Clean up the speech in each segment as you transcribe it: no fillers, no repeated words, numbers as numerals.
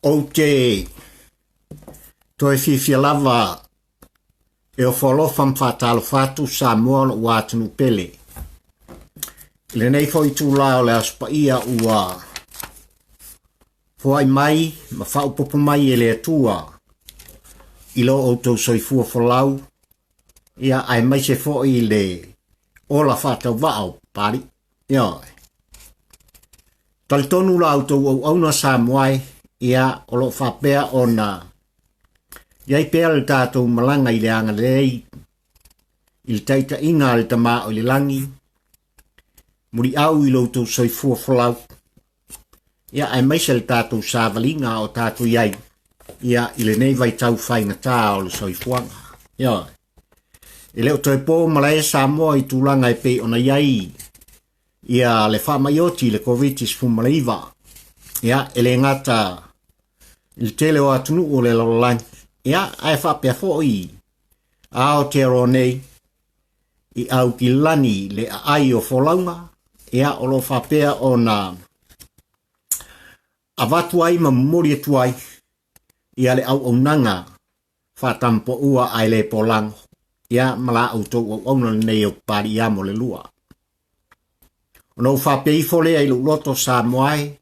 O te toi fifia lava e o wholofam whatalo whatu sa moa o atunu pele. Le nei fo i tū lao le aspa ia ua fwai mai ma whaupopo mai e le atua ilo o tau soifua whalau ia ai mai se fo i le ola whatau wao pari. Ia. Talitonu la autou au auna sa moai ia o lo whapea o na iai pea le tātou malanga i le anga lei i le taita inga le tama o le langi muri au i loutou soifua whalau ia ai maise le tātou sāvalinga o tātou iai ia i le nei vai tau whainga tā o le soifuanga. Ia. I leo toi pō malaia Samoa i tūlanga e pei ona iai ia le whamaioti le COVID-19 fumalaiva. Ia ele ngata il tele o atunu o le lololangi. Ia ai whapea fōi a o te aro nei i au ki lani le ai o wholaunga. Ia o lo whapea o na avatu ai ma mori tuai ia le au nanga whatampo ua ai le polango. Ia mala autou au auna nei o pari ia mo le lua. Ono whapea i fole ai loto sa moai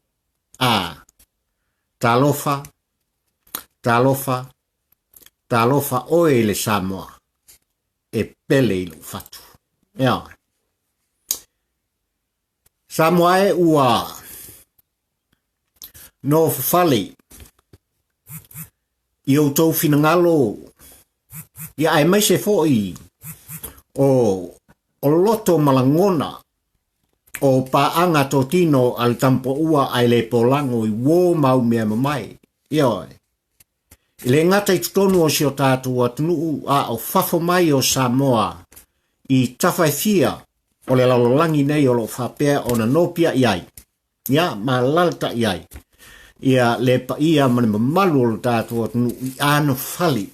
a talofa oe le Samoa e pele i lo fatu. Ia. Samoa e ua no fale i o tau finangalo ia ai mai se foi o loto malangona o paanga totino al tampo ua ai le polango i wo mau mea mamai. Ia. Le ngata i tutonu o si o tātu atunu a o fafo mai o Samoa i tawhaifia o le lalolangi nei o lo whapea o na nopia iai. Ia ma lalta iai. Ia le pa ia mani mamalu o lo tātu atunu i ano fali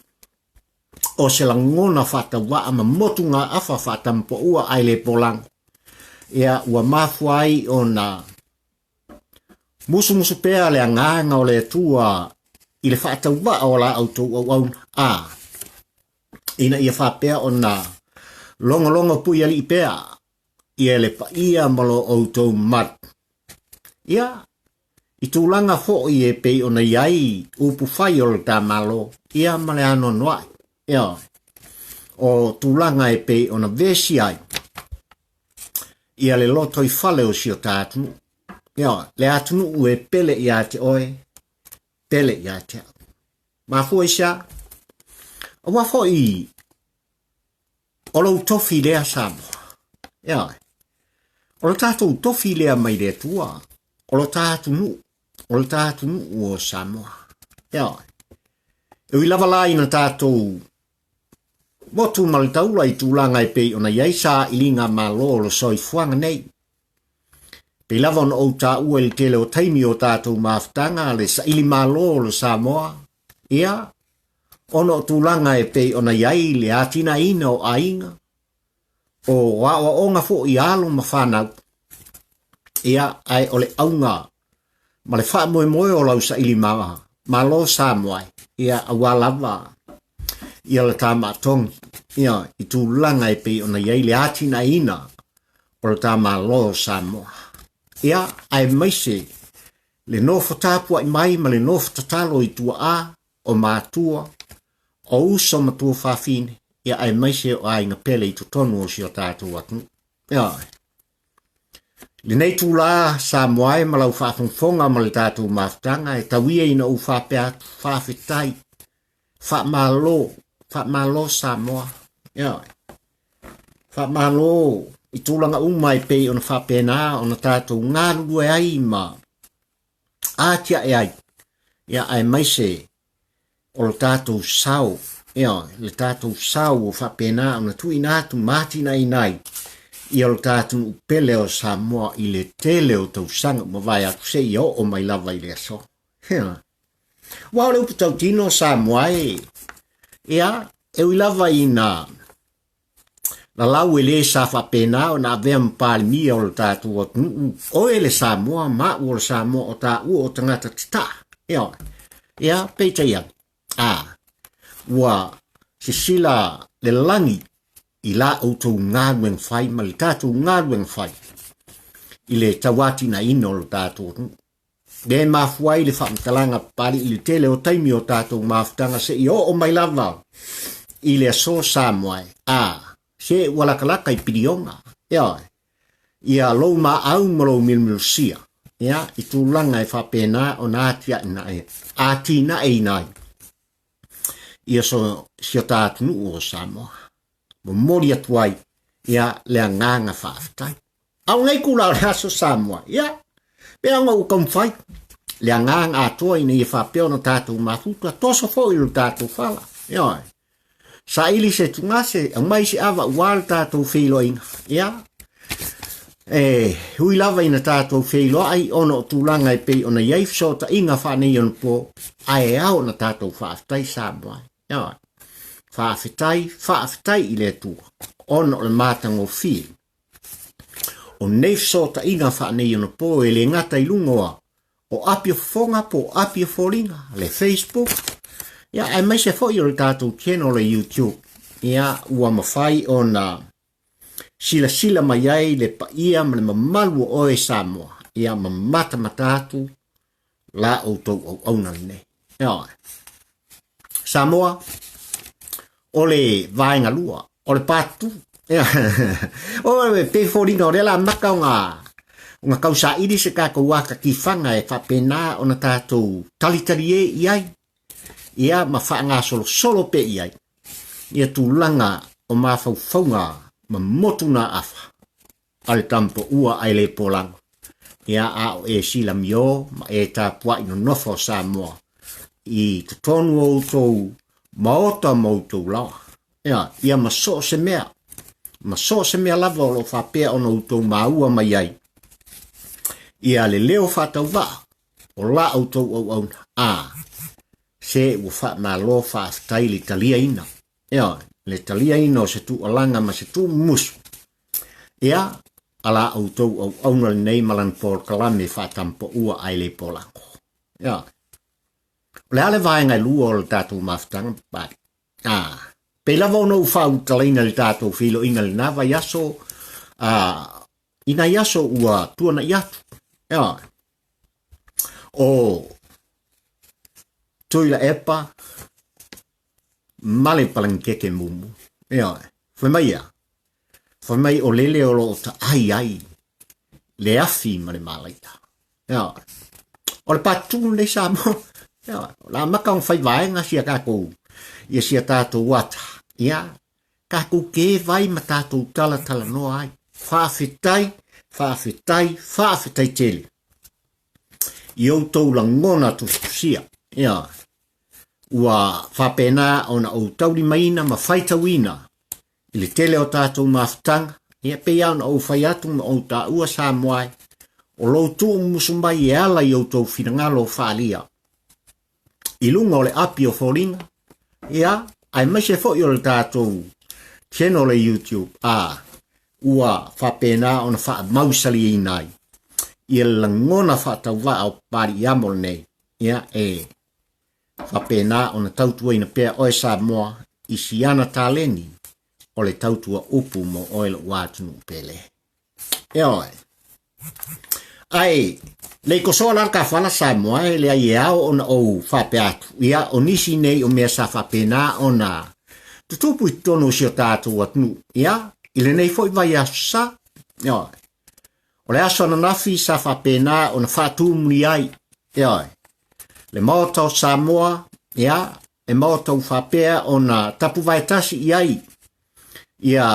o se langona whata waa ma motu ngā awha whatampo ua ai le polango. Ia ua mafuai o na musu pea le anganga o le tua i le whata waa o la autou au a. Ina ia whapea o na longa pui ali i pea. Ia le pa ia malo autou mat. Ia i tūlanga fo i e pei o na iai upu whai o le tā malo. Ia male ano noai. Ia. O tūlanga e pei o na vesi ai. Ia le loto i whale o si o tātunu. Ia, le atunu ue pele i ate oe. Pele i ate au. Ma fua isa. O wafo i. O lo tofi lea Samoa. Ia. O lo tātou tofi lea mai lea tua. O lo tātunu. O lo tātunu o Samoa. Ia. E ui lava lai na tātou motu malitaula i tūlanga e pei ona iai sa ilinga malo lo soifuanga nei. Pei lava ona o tā ua ili tele o taimi o tātou maafutanga le sa ili malo lo Samoa. Ia, ona o tūlanga e pei ona iai le atina ina o ainga. O wawa onga fo i alo ma whanau. Ia, ai ole aunga. Ma le wha moe o lau sa ili malo Samoa. Ia, awa lava. Ia le tā mātong, ia, i tūlanga e pei ona iai le atina ina o le tā mālo Samoa. Ia, ai maise, le nofo tāpua i mai ma le nofo tatalo i tua a, o mātua, o uso matua whawhine, ia ai maise o ai ngā pele i tutonu o si o tātua atu. Ia, le nei tūlā Samoa e malau whawhongfonga ma le tātua māwhtanga e tawia ina u whapea whawhetai, Whamalo Samoa. Ia. Whamalo i tūlanga umai pei ona whapena ona tātou ngāru e ai ma. Ātia e ai. Ia ai maise o le tātou sau. Ia, le tātou sau o whapena ona tui nātu mātina i nai. Ia o le tātou upele o Samoa i le tele o tau sanga ma vai aku se i o mai lava i le aso. Ia. Wao le uputau tino Samoa e. Ia, e ui lava i na lau e le sa whapena o na vea mpali mia o le tātua o e le Samoa, ma o le Samoa o tā ua o tangata tita. Ia, ia peita ia ua sila le langi i la outou ngārueng whai ma le tātou ngārueng whai i le tawati na ino lo tātou le mafuai le whamtalanga pari i le tele o taimi o tātou mafutanga se i o mai lava i le so Samoa se walakalaka i pirionga ia lo ma au malo milmusia ia i tūlanga e whapena o nātia atina e nai ia so si o tātunu o Samoa mo mori atuai ia le nganga whaftai au ngai kula o le aso Samoa ia pea ngau kamwhai le nganga atua ina i whapeo no tātou mafutua toso fo i lo tātou whala ia sa ili se tungase ang mai si ava wal tātou whilo inga ia hui lava ina tātou whilo ai ono tūlanga e pei ona iai fsota inga whanei on po ai au na tātou whaftai Samoa ia whafetai i le tua ono le mātango fili o nei fsota inga whanei on po e le ngata i lungoa o apio fonga po apio foringa le Facebook ia ai mai se fo i o le tātou channel le YouTube ia ua mawhai o na sila mai ai le paia ma le mamalu o e Samoa ia mamata matatu la outou au nei ia Samoa o le vaenga lua o le patu ia o le pe foringa o le la maka nga kausa iri se kako waka ki fanga e whapena o na tātou talitari e iai ia ma whaanga solo pe iai ia tūlanga o mawhauwhaunga ma motuna afa ale tampo ua ai le polang ia ao e sila mio ma e tā pua ino nofo Samoa i tutonu o tau maota mautou lawa ia ma so se mea lava o lo whapea o no tau maua mai ai ia le leo whatau wa o la autou au se ua wha ma lo whaftai le talia ina ia le talia ina o se tu alanga ma se tu musu ia ala autou au na nei malan por kalame whatampo ua ai le polango ia le ale vaenga lua o le tātou maftanga pari pe lava ono whau talaina le tātou whilo inga le nawa yaso ina yaso ua tuana iatu ia o Tuilaepa male palanikeke mumu ia foi mai o lele o lo taai le afi ma le malaia ia o le patu le Samoa ia la maka on fai vaenga sia kako ia sia tātou wata ia kako ke vai ma tātou tala no ai whawhetai tele i o tau langona tu sia ia ua whapena ona o tauri maina ma whaitawina i le tele o tātou mawhtanga ia pea ona o whai atu ma o tā ua Samoa o lo tu musumbai e ala i o tau whirangalo whaalia i lunga o le api o whoringa ia ai mai se fo i o le tātou channel le YouTube ua whapena ona wha mausali i nai i langona whatau wa o pari iamol nei ia whapena ona tautua ina pea oe Samoa i siana tāleni o le tautua upu mo oe le wātunu pele oe ai le kosoa larka whala Samoa le ai ao ona o whapeatu ia o nisi nei o mea sa whapena ona tutupu i tono si o tātou atunu ia ile nei foi vai asa oe o le aso na nafi sa whapena ona whatumuni ai oe le maota o Samoa ia e maota u whapea ona tapu vai tasi iai ia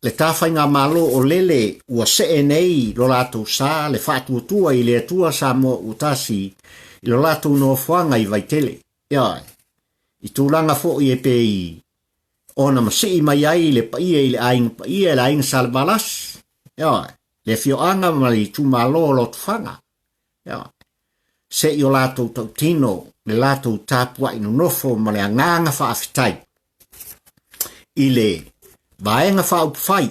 le tawhai ngā malo o lele ua see nei lo lato sa le whatuatua i le atua Samoa u tasi i lo lato no whanga i vai tele ia i tūlanga fo i e pei ona masii mai ai le paia i le ainga salvalas ia le fioanga ma li tu malo lo tufanga ia se i o lato tautino le lato tapua ino nofo ma le anganga whaafitai i le vaenga whaupwhai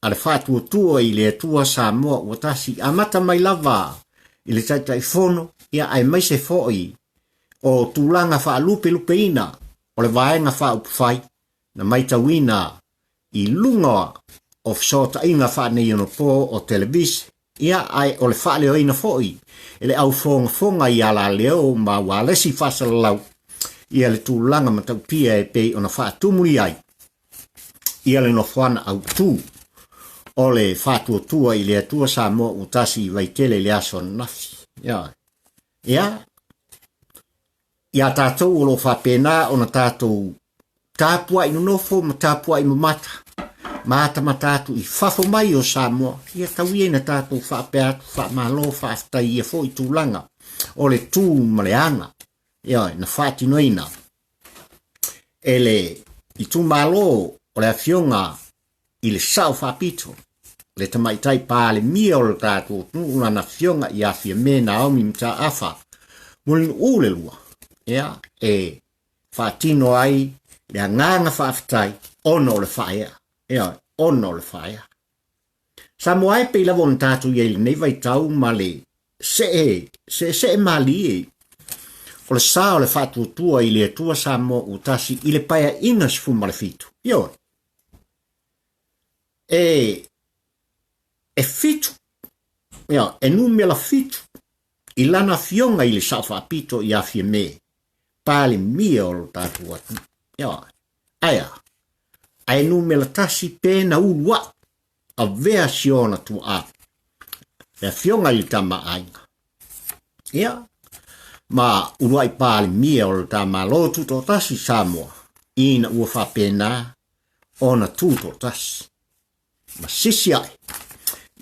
a le whatuatua i le atua Samoa ua tasi amata mai lava i le taitai fono ia ai mai se foi o tūlanga wha lupe lupe ina, o le vaenga wha upwhai, na maitawina i lunga o fsota inga wha nei ono pō o televisi, ia ai o le wha leo ina foi, ele au fonga i ala leo ma walesi whasalalau, ia le tūlanga mataupia e pei ona wha tumuri ai, ia le no whana au tū, o le whatua tua i le atua sa mo utasi i waitele le aso nafi, ia tātou o lo whapena o na tātou tāpua i nonofo ma tāpua i mamata. Mata matatu i whafo mai o Samoa. Ia tauie na tātou whapeatu, whamalo, whaftai ia fo i tūlanga. O le tū maleanga. Ia, na whatinoina. Ele i tū malo o le awhionga i le sao whapito. Le tamaitai pāle mia o le tātou tūna na whionga i awhia mena aumi mta awha. Mulin ule lua. Ia, whatino ai, le nganga whaftai, ono le whaea. Ia, ono le whaea. Samoa e pei lavo tātou i nei vai tau ma le se mali e. O le sao le whatuatua i le atua Samoa utasi i le paia inga sifuma le fitu. Ia, fitu. Ia, numela fitu. I lana fionga i le sao whapito i awhia me. Pāle mia o lo tātua atu. Ia, aia. Ai numela tasi pēna ulua. A vea siona tu a. Ia fionga i tama ainga. Ia. Ma uruai pāle mia o lo tama lo tuto tasi Samoa. Ina ua whapena ona tuto tasi. Ma sisi ai.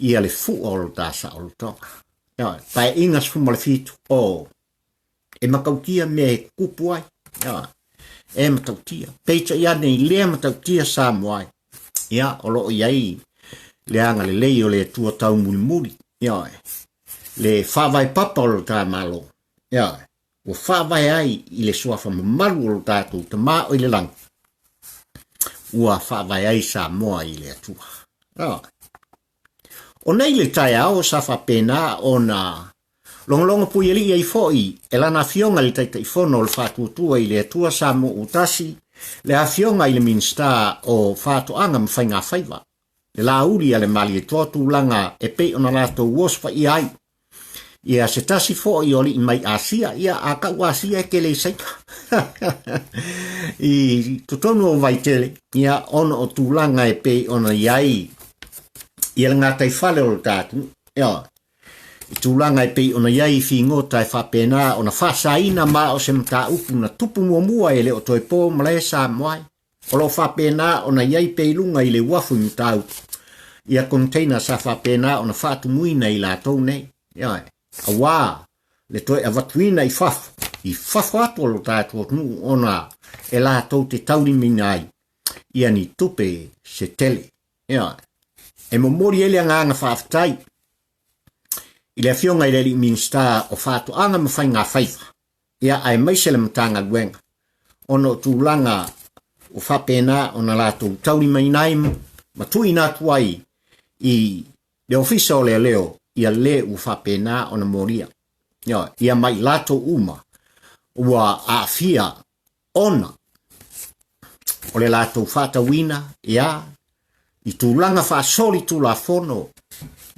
Ia le fu o lo tasa o lo tonga. Ia, pai ingas fuma le fitu. E makautia me kupuai. Ia, e matautia. Peita ia nei lea matautia Samoa. Ia, o loo iai. Leanga le lei o le tua tau muli muli. Ia, le whawai papa o lo tā malo. Ia, o whawai ai i le suafa mamaru o lo tātou ta mā o i le lang. Ua whawai ai Samoa i le atua. Ia, o nei le tai ao sa whapena o na longolongo puieli i foi e lana fionga li taita i fono le whatuatua i le atua Samoa utasi le a fionga i le minsta o whatuanga mwhainga whaiva. Le la uli a le mali e tuatu langa e pei ona lato uospa i ai. Ia se tasi fo i oli i mai asia, ia a kau asia e kele seika. I tutonu o vaitele, ia ono o tūlanga e pei ona iai. Ia le ngātai whale o tātu, ia. I tūlanga e pei ona iai fi ngota e whapena, ona whasaina ma o se mta upu na tupu mua e le o toi pō malaya Samoa. O lo whapena ona iai pei lunga i le wafu i mta upu. Ia container sa whapena ona whatu muina i la tau nei. Ia, a wā, le toi a watuina i whafu. I whafu atu o lo tātu nu ona e la tau te tauri minai. Ia ni tupe se tele. Ia, e momori ele nganga whaftai. I le fionga i le li minsta o whatu anga mawhai ngā whaifa. Ia ai maisele matanga luenga. Ono tūlanga o whapena ona la tau tauri mainai matui nā tuai i le ofisa o le leo ia le u whapena ona moria. Ia mai lato uma ua afia ona o le lato whatawina ia i tūlanga whaasori tū la fono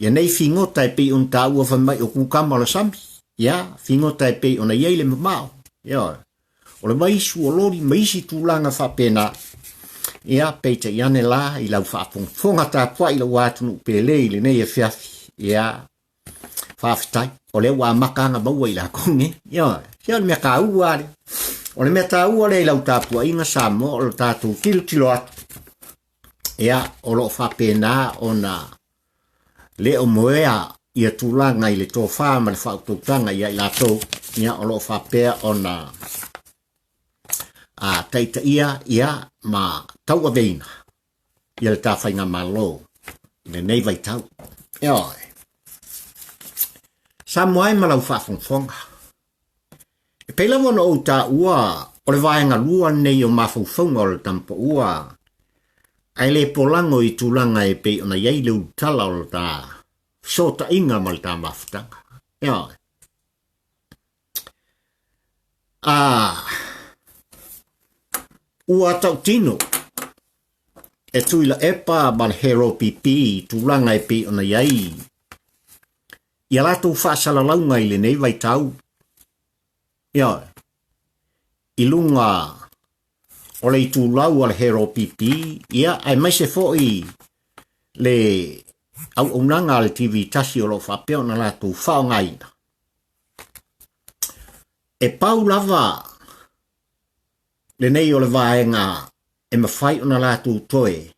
ia nei fingota e pei on tā ua whamai o kukama la sambi ia fingota e pei ona iei le mamao ia o le maisu o lori maisi tūlanga whapena ia peita iane la i lau whaafonga tā pua i lau atunu pele i le nei e whiafi ia whaafitai o le wā makanga maua i la konge ia le mea ka ua le o le mea tā ua le i lau tā pua inga Samoa o le tātou tilo atu ia o lo whapena o na le o moea ia tūlanga i le tō whāma le whautautanga ia i la tō ia o lo whapea o na a taita ia ma tau a veina ia le tāwhainga malo i le nei vai tau Samoa e malau whaafonga e peila wana o tā ua o le vaenga lua nei o mawhauwhaunga o le tampa ua ai le polango i tūlanga e pei ona iei leu tala o le tā sota inga ma le tā mawhtanga ua tau tino e Tuilaepa man hero pipi tulanga e pe ona iai. Ia lātou whaasalaunga i le nei vai tau. Ia, ilunga o le i tūlau al hero pipi, ia ai mai se foi le au unanga al TV tasi o lo whapea na lātou whaongaina. E pau lava le nei o le vaenga e mawhai o na lātou toe,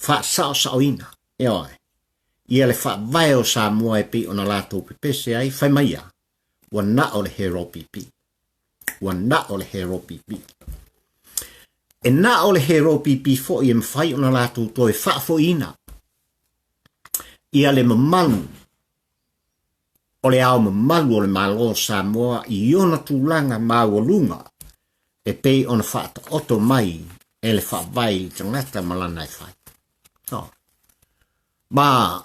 wha sao sao ina, ia le wha vai o sa mua e pi o na lātou pepese ai, whai maia, wa na o le hero pipi, wa na o le hero pipi. E na o le hero pipi fo i e mawhai o na lātou toe, wha fo ina, ia le mamalu, o le ao mamalu o le malo sa mua i ona tūlanga mau lunga e pei ona whaata oto mai e le wha vai tangata malana e whai. Ma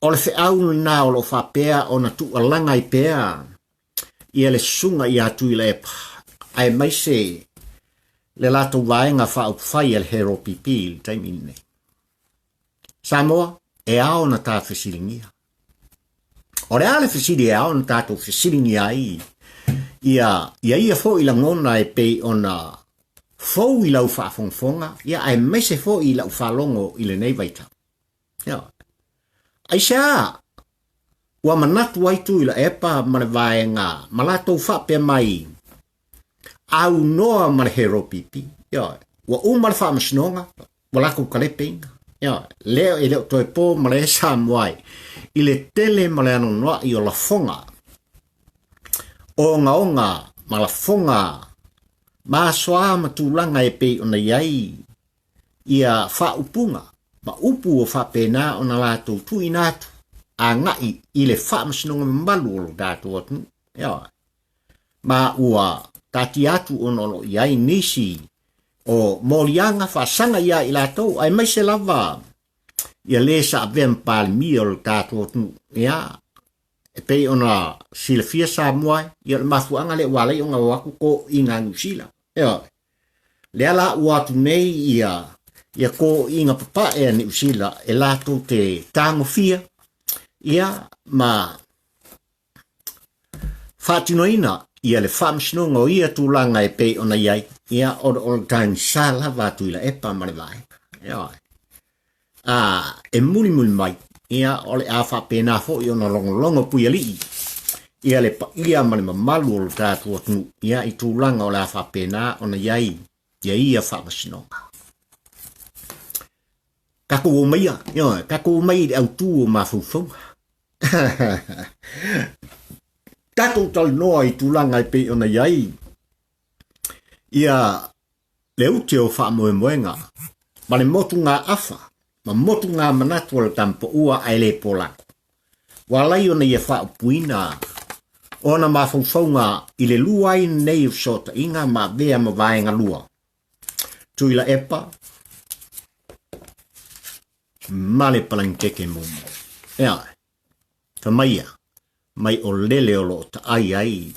o le whiau na o lo whapea ona tualanga i pea i le sunga i a Tuilaepa ai mai se le lato vaenga whau whai el hero pipi il taimine. Samoa e ao na tā whisiringia. O le ale whisiri e ao na tātou whisiringia ia fo i la ngona e pei ona fo i lau whaafongfonga, ia ai mese fo i lau whalongo i le nei vaita. Ai sea, ua manatu ai Tuilaepa ma le vaenga, ma lātou whapea mai, au noa ma le hero pipi, ua uma le whaamasnonga, wa lako kalepe inga. Leo e leo toi po ma le esa mwai, i le tele ma le anonoa i o la fonga, onga ma la fonga, ma soa ma tūlanga e pei ona iai, ia wha upunga, ma upu o wha pēnā ona lātou tui nātu, a ngai i le wha masinonga mbalu o lo dātu atu, ma ua tati atu ono iai nisi, o molianga wha sanga ia i lātou, ai mai se lava, ia le sa avem pāli mi o lo dātu atu, e pei ona sila fia sa muai, ia le mafuanga le walei o ngā waku ko i ngā ngusila. Le ala uatu nei ia ko i ngā papa e ni usila e lato te tango fia, ia ma whatinoina ia le whamsinonga o ia tūlanga e pei ona iai, ia o taini sala wa Tuilaepa ma le vai. E muli mai, ia o le awha pēnā fo i ona longo puia lii, ia le pa ia ma le mamalu o le tātua tu, ia i tūlanga o le awha pēnā ona iai, ia whamasinonga. Kako o maia, kako o mai au tū o mawhauwhau. Tato tal noa i tūlanga i pei ona iai, ia le ute o whamoemoenga, ma le motu ngā awha, ma motu ngā manatu o le tampo ua ai le polako. Walai ona ia whaupuina, ona mawhauwhaunga i le lua i nei o sota inga ma vea ma vaenga lua. Tuilaepa, ma le palanikeke mumu. Tamaia, mai o lele o lo taai ai,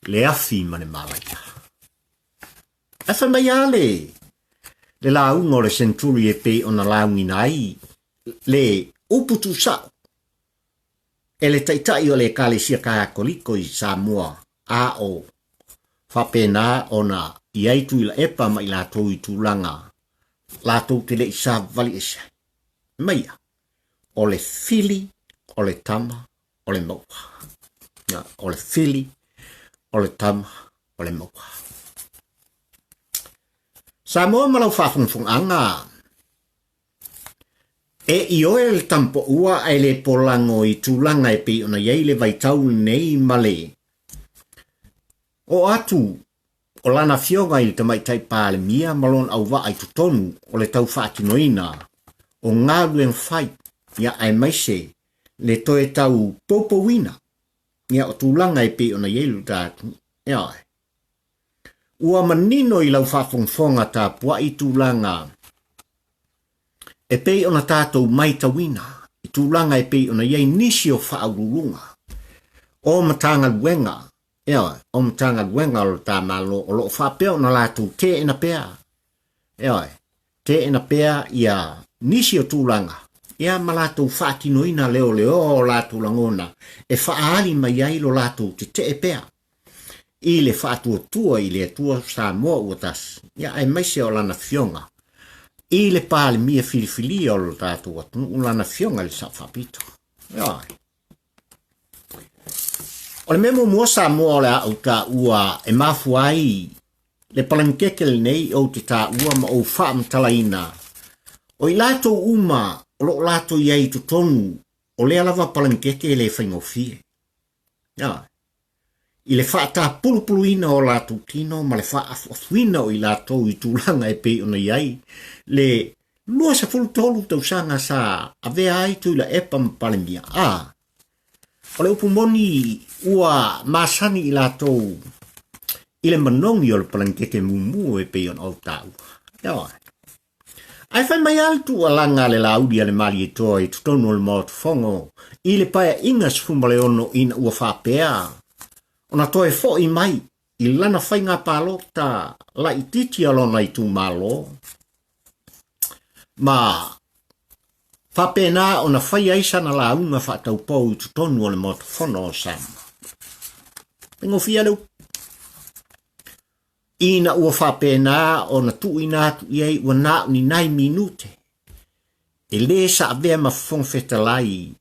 le afi ma le malaia. Afa mai ale, le launga o le senturi e pe ona laungina ai, le uputu sao. E le taitai o le kalesia kākoliko i Samoa, a o whapena ona i ai Tuilaepa mai lātou i tūlanga, lātou te le isa vali esa. Maia, o le fili, o le tama, o le maua. O le fili, o le tama, o le maua. Samoa malau whafungfunga, e i oe le tampo ua ai le polango i tūlanga e pi ona iei le vaitau nei male. O atu, o lana fionga i le tamaitai pāle mia malon au wa ai tutonu o le tau whaatinoina, o ngā luen whai, ia ai maise, le toe tau popowina, ia o tūlanga e pi ona iei lu tātu, ia ai. Ua manino i lau whafongfonga tā pua i tūlanga, e pei ona tātou mai tawina, i tūlanga e pei ona iei nisi o whaarurunga, o matanga luenga, o mtanga wenga o ta malo o lo fa pe ona la tu te ina pea. Te ina pea ia nisi o tūlanga. Ia malato whaatino ina leo leo o lato langona. E whaali mai ai lo lato te e pea. I le whaatua tua i le tua sa moa uatas. Ia ai maise o lana fionga. I le pāle mia fili o lo tato atu. Lana fionga le sa whapito. Ia. O le memo mua sa moa le au ta ua e mafu ai. Le palanikeke le nei o te ta ua ma o wha mtalaina. O i lato uma o lo lato iai tu tonu o le alava palanikeke le whaingofie. I le wha ta pulupuluina o lato tino ma le wha afuina o i lato i tūlanga e pe ona iai. Le lua sa fulu tolu tau sanga sa avea ai Tuilaepa palemia. O le upumoni ua masani i lato i le manongi o le palanikeke mumu e pe ona o tau. Ai fai mai altu alanga le laudi ale mali e toa i tutonu le maot fongo i le paia ingas fumale ono ina ua whapea. Ona toe fo i mai i lana fai ngā pālota la i titi alona i tū malo. Ma whapena ona fai aisana la unga whaatau pau i tutonu le maot fono o sama. Pengo fia leu. Ina ua whapena o na tuina atu iei ua nā ni nai minute. E le sa avea ma whongwhetalai.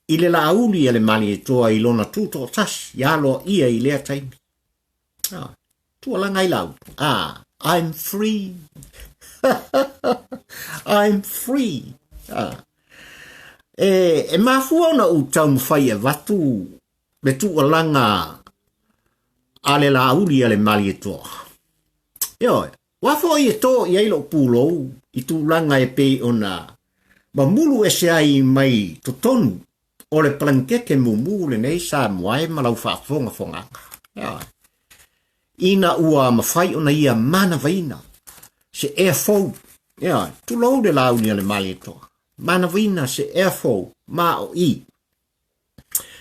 I le la auli ale mali e toa i lona tūto tas, ialo ia i lea taimi. Tua langa i lau. I'm free. I'm free. E mafua ona u tau mwhai e watu. Me tua langa ale la auli ale mali e toa. Wafo i e to i eilo pūlou, i tū langa e pe ona, ma mulu e se ai mai to tonu, o le palanikeke mumu le nei sa moae ma lau whaafonga fonganga. Ina ua mawhai ona ia mana vaina, se airfo, tu lau de la auli ale mali e toa. Mana vaina se airfo, ma o i.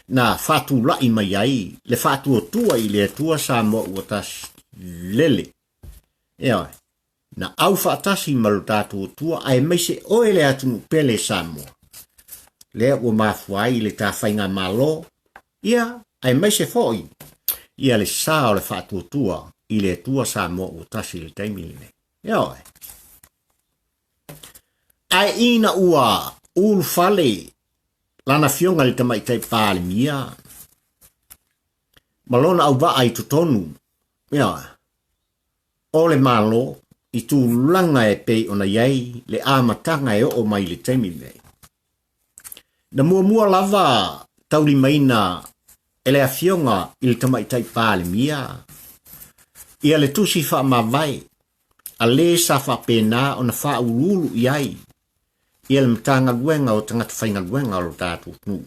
Na fatu lai mai ai, le fatu o tua i le tua sa mo uatas lele. Na au fatasi malutatu o tua ai meise oe le atu pele sa mo. Le ua mafuai le ta whainga malo, ai meise foi. Ia le sa o le fatu o tua i le tua sa mo uatas i le taimile. Ai ina ua ulfale lana fionga le tamaitai pāle mia. Malona au wa ai tutonu. O le malo, i tū langa e pei ona iei, le āmatanga e o mai le taimile. Na mua lava tauli maina e le afionga i le tamaitai pāle mia. Ia le tusi wha mawai, a le sa wha pēnā ona wha urulu iei. Ia le mtanga luenga o tangata whainga luenga o tātou nu.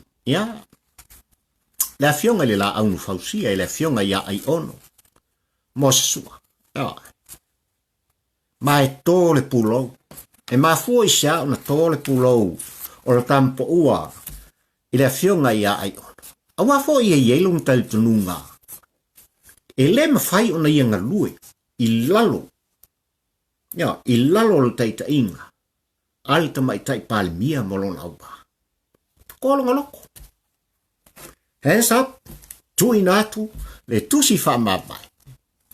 Le afionga le la aunu fausia, le afionga ia ai ono. Mosasua. Ma e tō le pulou. E ma fua isa o na tō le pulou o le tampo ua. I le afionga ia ai ono. A wafo ia ielo mtali tununga. E le mawhai o na ia ngalue. I lalo. I lalo le taita inga. Ali tamaitai pāle mia molona au ba. Kolonga loko. Hands up, tui natu, le tusi wha mawai.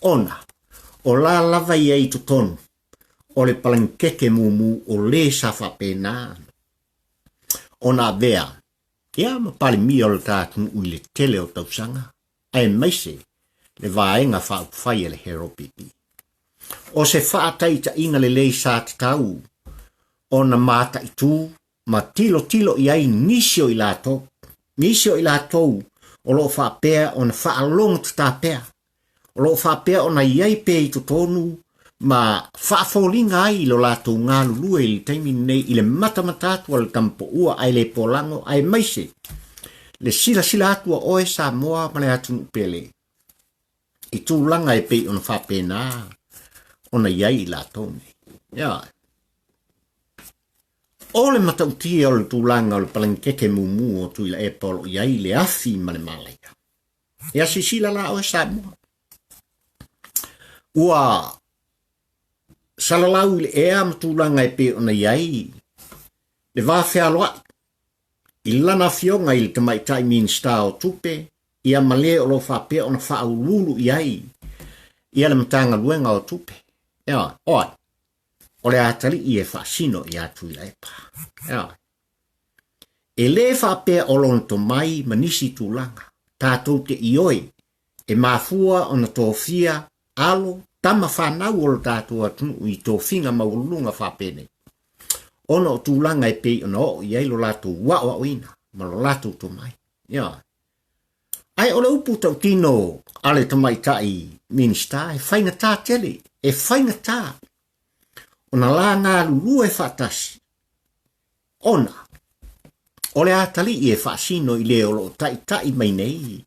Ona, o la lava iei tu tonu, o le palanikeke mumu o le sa wha pēnā. Ona vea, ma pāle mia o le tātunu ui le tele o tausanga, ai maise, le vaenga wha upwhai e le hero pipi. O se wha taita inga le lei sa te tau, ona mata i tū, ma tilo i ai nisio i latou, o lo wha pēa ona wha along ta pēa, o lo wha pēa ona iai pēa i tonu, ma wha fōlinga ai lo latou ngā lulue i taimi nei i le matamatatu al tampo ua ai le polango ai maise, le sila atua oe sa moa ma le atunu pele. I tūlanga e pēi ona wha pēnā, ona iai i latou nei. O le matautia o le tūlanga o le palanikeke mumu o Tuilaepa o iai le afi ma le malaia. Ia sisila la o Samoa. Ua salalau le ea matulanga e pe ona iai. Le wawhea loa. I lana fionga i le tamaitai minsta o tupe. Ia male o lo whapea ona whaululu iai. Ia le matanga luenga o tupe. Ia, oi. O le atali i e whaasino i a Tuilaepa. Ia. E le whapea o lonto mai manisi tūlanga. Tātou te ioi. E mafua ona tōwhia alo tama whanau o le tātou atunu i tōwhinga maulunga whapene. Ono o tūlanga e pei ona o i eilo lātou wao ina. Ma lo lātou tō mai. Ia. Ai o le upu tau tino ale tamaitai minista e whainga tā tele. E whainga tā. Ona la ngā lulu e whatasi. Ona. O le atali i e whaasino i le olo tai mai nei.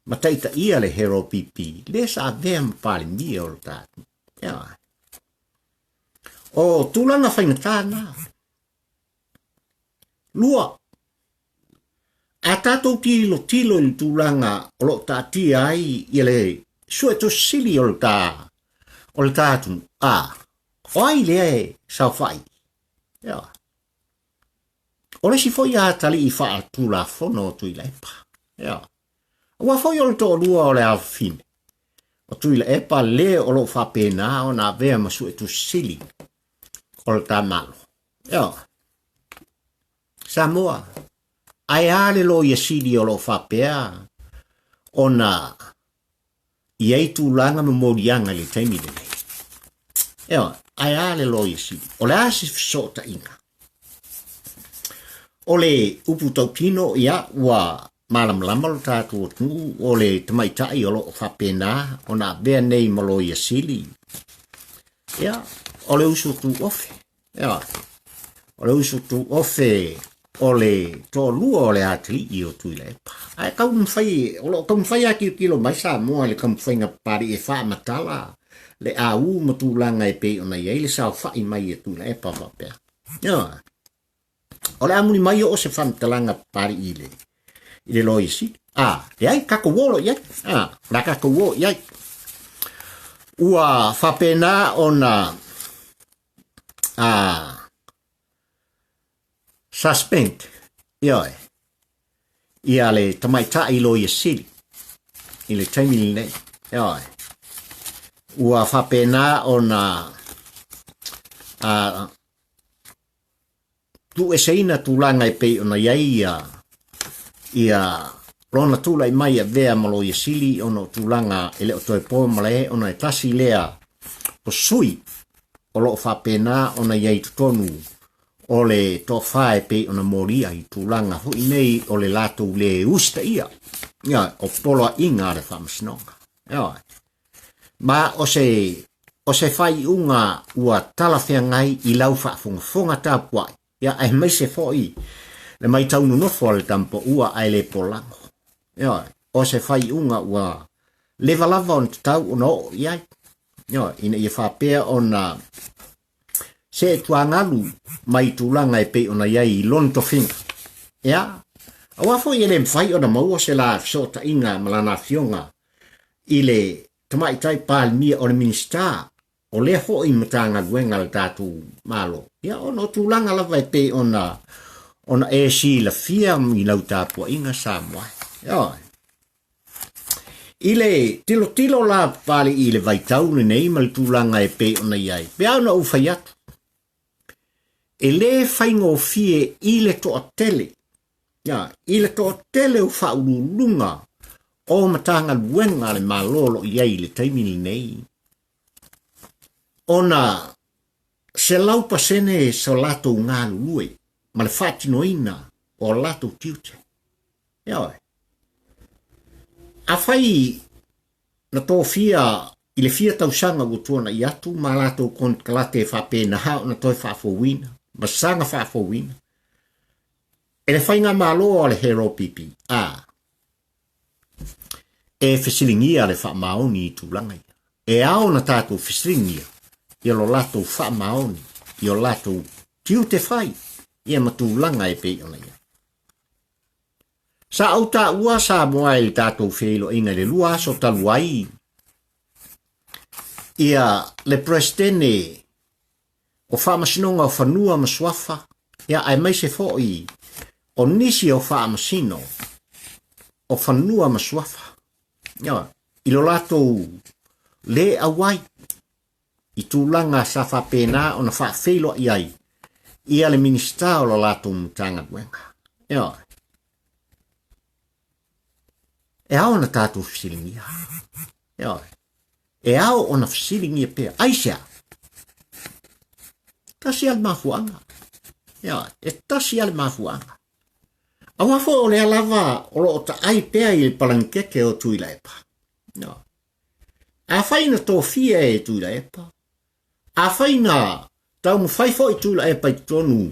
Ma taita ia le hero pipi. Le sa vea mpale mi o le tātu. Ia. O tūlanga whainga tā nā. Lua. A tātou tilo i tūlanga o lo tāti ai i le sue to sili o le tā. O le tātu. O ai le e sau whai. Ia. O le si foi a tali i wha tūla whono o Tuilaepa. Ia. Ua foi o le tō lua o le awhine. O Tuilaepa le o lo whapena o nā vea masu e tu sili. O le tā malo. Ia. Samoa. Ai ale lo ia sili o lo whapea. O nā iei tūlanga memorianga le taimi le nei. Ia. Ai ale lo ia sili. O le asi fisota inga. O le upu tau tino ia ua malam lo tātou tu o le tamaitai o lo whapena o nā bea nei malo ia sili. Ia, o le usu tu ofe. Ia, o le usu tu ofe o le tō lua o le atli i o Tuilaepa. Ai kau mwhai a kilo mai sa mua le kau mwhai ngā pari e wha matala le au matulanga e pe ona iei le sao whai mai e Tuilaepa whapea. Ia, o le amuni mai o se whantalanga pari i le loisi. Iai, kako wolo iai. La kako wolo iai. Ua whapena ona suspend. Iai. Ia le tamaita i lo sili. I le taimili nei. Iai. Ua whapena ona tu e seina tūlanga e pei ona iai ia rona tūla i mai a vea malo i sili ono tūlanga e leo toi pō malae ona e tasi lea o sui o lo whapena ona iai tutonu o le tō whae pei ona moria i tūlanga hui nei o le lato le usta ia. Ia, o poloa inga re whamasnonga. Ia. Ma o se whai unga ua talawhea ngai i lau whaafonga tāpuai. Ia, ai mai se foi. Le mai taunu nofo le tampo ua ai le polango. Ia, o se whai unga ua leva lava on tau ono iai. Ia, ina ia whapea ona se tuangalu mai tūlanga e pe ona iai i lonto finga. Ia, awa foi ele mwhai ona maua se la sota inga malana fionga i le tamaitai palmia o le minista. O le ho i matanga luenga le tātu malo. Ia, ono tūlanga lava e pe ona e si la fia i lau tāpua inga Samoa. Ia. I le tilo la pali i le vaitau nei ma le tūlanga e pe ona iai. Pea ona ufai atu. E le whaingo fie i le toa tele. Ia, i le toa tele u whaurulunga o matanga luenga le malolo iai le taimini nei. Ona se lau pasene so lato ngā lulue, ma le whatinoina o lato tiute. Ioi. A whai na tō fia, i le fia tausanga utuana i atu, ma lato konkalate whapena hao na toi whafowina, ma sanga whafowina. E le whainga malo o le hero pipi. E whisilingia le whamaoni i tūlangai. E ao na tātou whisilingia. I lo lato wha maoni, i o lato tiu te whai, i a matulanga e pei ona ia. Sa au ta ua sa moa il tātou whilo inga le lua so taluai. Ia le prestene o whamasinonga o whanua maswafa. Ia ai mai se foi o nisi o whamasino o whanua maswafa. Ia, ilo latou le awai. I tūlanga sa whapena o na whawhelo iai. Ia le minista o lo latou mutanga duenga. Ia. E ao na tātou fisilingia. Ia. E ao o na fisilingia pia. Aisha. Tasi al mafuanga. Ia. E tasi al mafuanga. Awafo o le alava o lo ta ai pia i le palanikeke o Tuilaepa. Ia. A whaina tō fia e Tuilaepa. A whaina tau mu whaifo i Tuilaepa i tonu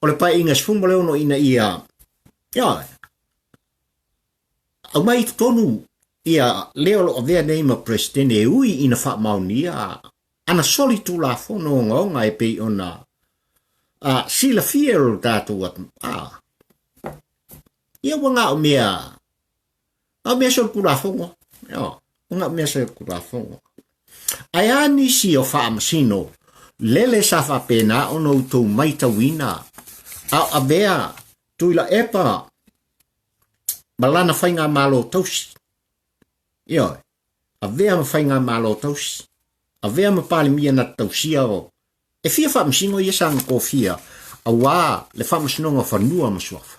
o le pai inga sfumba leo no ina ia. Ia. Au mai tonu ia leo lo avea neima presidente e ui ina wha maunia. Ana soli tu la fono ngonga e pei ona. Sila fia o tātou atu. Ia wanga o mea. O mea sol kura fongo. Ia. Wanga o mea sol kura fongo. Ai ani si o wha amasino. Lele sa wha pena o no tau maita wina. Au avea Tuilaepa. Malana whainga malo tausi. Ia. Avea ma whainga malo tausi. Avea ma pali mia na tausia o. E fia whamasino ia sang ko fia. A wā le whamasinonga whanua maswafa.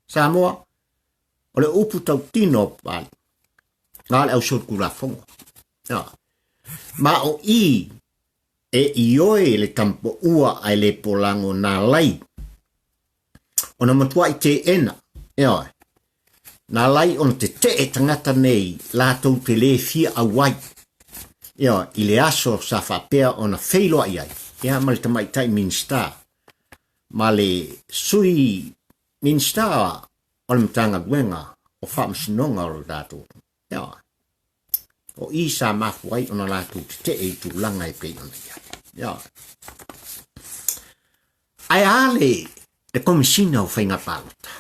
Samoa. O le upu tau tino pali. Ngā le au sot kura fonga. Ia. Ma o i. E ioe le tampo ua ai le polango nā lai. O na matua i te ena. Ia. Nā lai on te e tangata nei lātou te le fia awai. Ia, i le aso sa whapea o na wheiloa iai. Ia, ma le tamaitai minsta. Ma le sui minsta o le mtanga guenga o whamasinonga o le tātou. Ia. O i sa mafuai o na lātou te e tu langa e pei ona iai. Ia. Ai ale le komisina o whainga palota.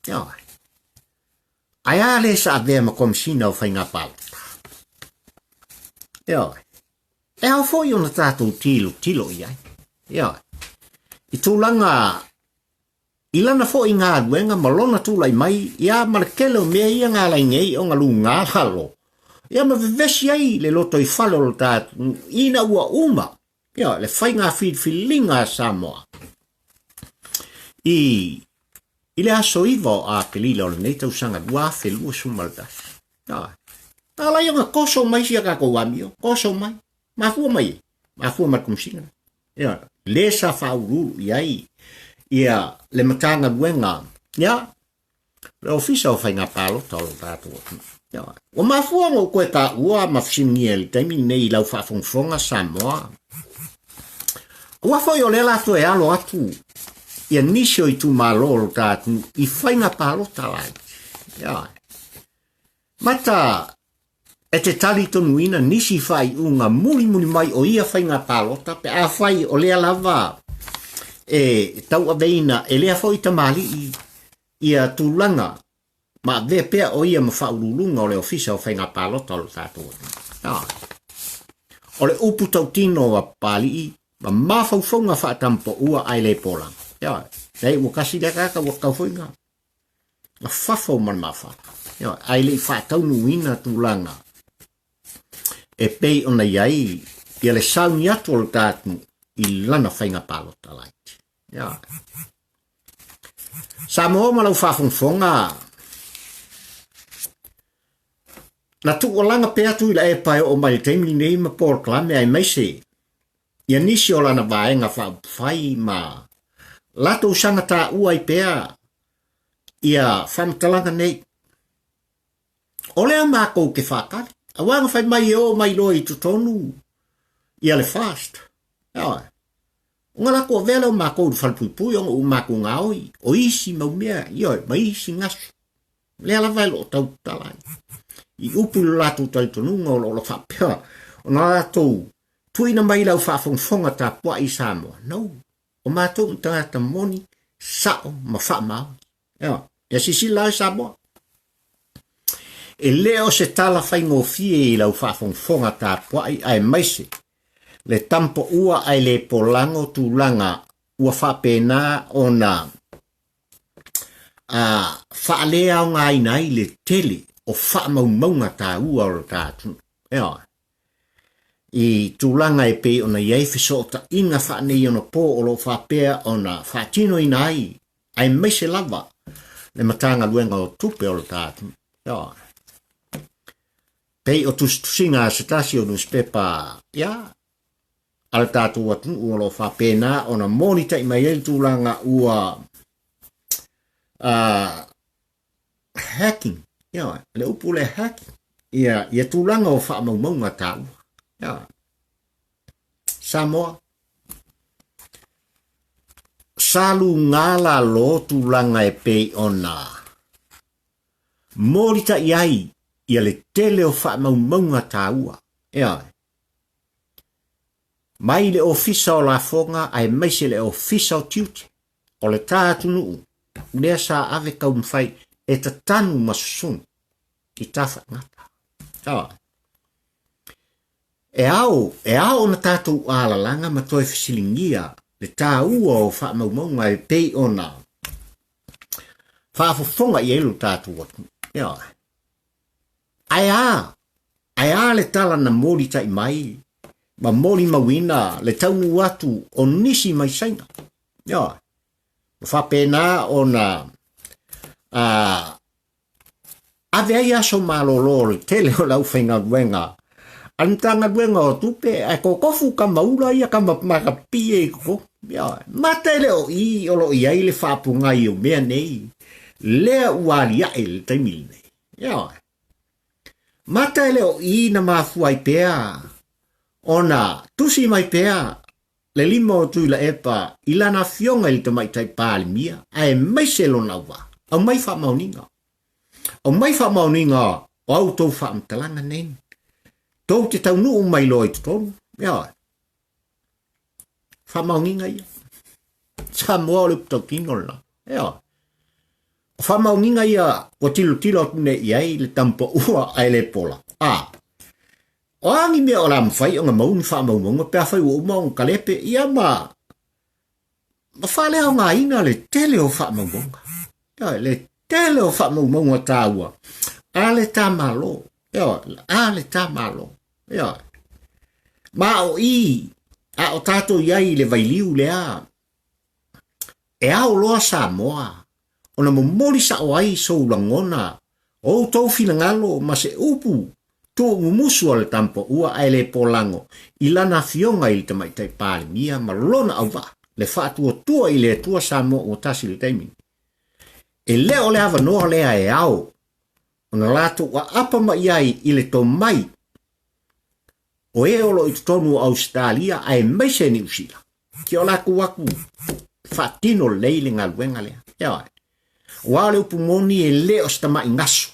Ia. Ai ale sa avea ma komisina o whainga palota. Ia. E au foi ona tātou tilo iai. Ia. I tūlanga i lana fo i ngā duenga malona tūlai mai. Ia marakele o mea ia ngā lai ngei o ngā lu ngā halo. Ia ma vevesi ai le loto i whalo lo tātou. Ina ua uma. Ia le whainga filinga Samoa. I le aso iwa a pelila o le nei tau sanga dua whelua sumaldas. Ia. Ala ia ngā koso mai sia kako wamio. Koso mai. Mafua mai. Mafua mai kumsinga. Ia. Le sa whaururu iai. Ia le matanga buenga. Ia. Le ofisa o whainga palo talo tātua. Ia. O mafua ngō koe tā ua mafsingia li taimi nei lau whafongfonga Samoa. Ua foi o le lato e alo atu. Ia nisio i tu malolo tātu i whainga palo talai. Ia. Mata e te tali tonu ina nisi whai unga muli mai o ia whainga palota pe a whai o lea lava e tau aveina e lea whai tamali ia tūlanga ma ve pea o ia ma whaurulunga o le ofisa o whainga palota o tātu. Ia. O le upu tau tino a pali ma mawhauwhaunga whaatampo ua ai le polang. Ia. Nei ua kasi le kaka ua kauwhainga. A whafau man mawha. Ia. Ai le whaataunu ina tūlanga. E pei ona iai, ia le sauni atu o le tātu i lana whainga palota laiti. Ia. Samoa malau whafongfonga. Na tuolanga pe atu ila e pai o mai teimli nei ma por klame ai maise. Ia nisi o lana vaenga whai ma. Lato usanga tā ua i pea. Ia whamtalanga nei. O lea mākou ke whakari. A wanga whai mai o mai loi tu tonu. Ia le fast. Ia. Unga lako o vela o mākou whalpuipui o mākou ngāoi. O isi maumea. Ia, ma isi ngasu. Lea la vailo o tau talai. I upu lo lato tai tonunga o lo whapea. O nga lato tuina mai lau whafongfonga tā pua i Samoa. No. O mātou tangata moni sao ma whamau. Ia. Ia sisi lai Samoa. E leo se tala fai ngofie I lau whaafonfonga tā puai ai maise. Le tampo ua ai le polango tūlanga ua whapena o na whaalea o ngā inai le tele o whaamaumaunga tā ua o tātunu. I tūlanga e pe o na iei whisota inga whaanei o na pō o lo whapea o na whaatino inai ai maise lava le matanga luenga o tupe o tātunu. Pei o tusinga se tasi o newspaper, ala tātou atu ua lo whapena o na monita I mai el tūlanga ua hacking, le upu le hacking, ia tūlanga o whaamaumaunga tāu. Samoa. Salu ngala lo tūlanga e pei o na monita iai ia le tele o whaamaumaunga tāua. Mai le ofisa o la fonga ai maise le ofisa o tiute. O le tātunu lea sa ave kaumwhai e ta tanu masusun I tafa ngata. E ao na tātou alalanga ma toi fisilingia le tā ua o whaamaumaunga e pei o na whaafofonga I elu tātou atu. Ai a le tala na mori tai mai, ma mori mawina le taunu atu o nisi mai saina. Whapena o na ave ai aso malolo le tele o lau whainga duenga. Antanga duenga o tupe, ai ko kofu ka maura ia ka maka pie ko. Matele o I o lo I ai le whapunga I o mea nei. Lea uali ai le taimili nei. Matele o I na mafua I pea. Ona tusi mai pea. Le lima o Tuilaepa I lana fionga I te maitai pālimia. Ai maise lo nawa. Au mai wha mauninga. Au mai wha mauninga o au tau wha amtalanga neni. Tau te tau nuu mai loi te tonu. Wha mauninga ia. Sa mua o le putau kingola. Wha mauninga ia o tilo tune iai le tampo ua ai le pola. O angi mea o la mwhai o ngā mauni wha maumunga pia whai ua umau kalepe ia ma whale au ngā ina le tele o wha maumunga. Le tele o wha maumunga tā ua. A le tā malo. A le tā malo. Ma o I a o tātou iai le vailiu lea. E au loa Samoa. Ona momori sa o ai so ulangona. O tau fina ngalo ma se upu. To mumusu al tampo ua ai le polango. I lana fionga I te maitai pālimia ma lona au wa. Le whaatua tua I le tua Samoa o tasi le taimini. E leo le ava noa lea e au. Ona lato wa apa ma iai I le to mai. O e olo I tonu Australia ai maise ni usila. Ki o laku waku. Whaatino leile ngā luenga lea. Wale upu moni e leo sta mai ngasu.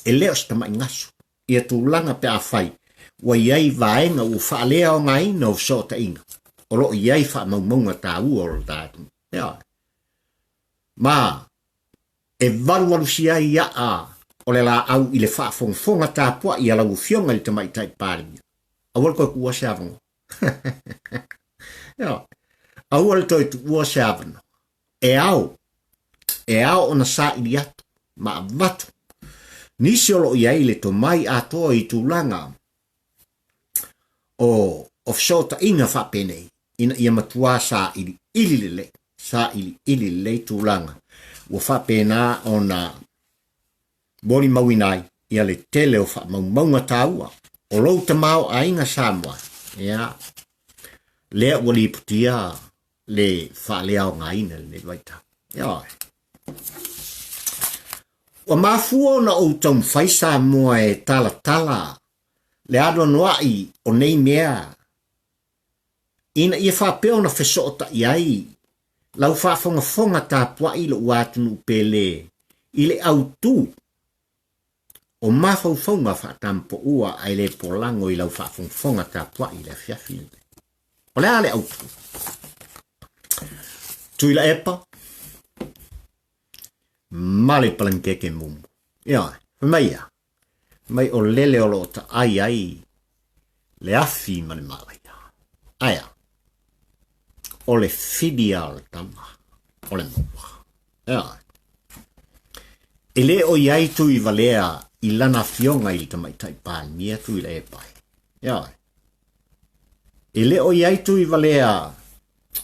E leo sta mai ngasu. Ia tūlanga pe a whai. Wa iai vaenga u whaalea o ngā ina o sota inga. O lo iai wha maumunga tā ua o tātu. Ma, e waru sia ia a o le la au I le whaafonga tā pua I ala ufionga I te maitai pārimia. Awal koe kua se avango. Awal toi tu ua se avango. E au ona sa ili atu. Ma avatu. Nisi olo iai le to mai atoa I tūlanga. O sota inga whapenei. Ina ia matua sa ili le. Sa ili le tūlanga. Ua whapena ona bori mawinai. Ia le tele o wha taua. O lou te mau a inga Samoa. Lea ua li putia le whalea o ngā ina le waita. Wa mafua na o tau mwhai Samoa e tala. Le ado noai o nei mea. Ina ia whapeo na whesota iai. Lau whafonga tā pua I lo uatunu pele. I le autu. O mawhauwhaunga whaatampo ua ai le polango I lau whafonga tā pua I le whiawhine. O le ale autu. Tuilaepa. Male palanikeke mumu. mai o lele o lo taai ai, le afi ma le malaia. Aia, o le fili al tama, o le mua. E le o iai tu I valea I lana fionga I tamaitai pānia Tuilaepa. E le o iai tu I valea